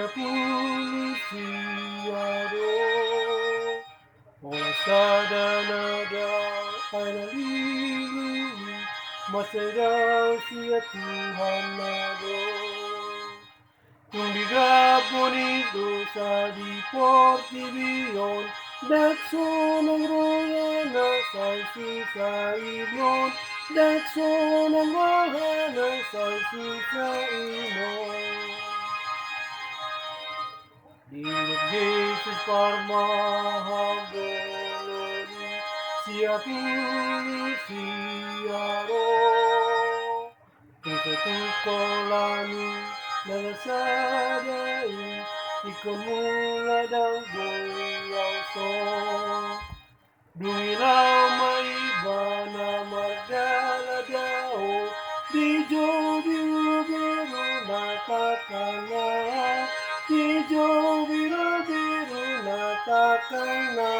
siya pulisiyado. Oras sa danada ay naliliwi, masaya siya tuhanado. Kung biga bonito sa Deportivion, Dakso ng roya na sa ilon, Dakso ng roya na sa ilon. Direk Jesus Parmahaboloni, siya pulisiyaro. Kung sa tukolani nagasadai, ikaw mula daw goyawso. Dumilaw maiba na magdaladao, di jo biru-biru natakana, di jo biru-biru natakana.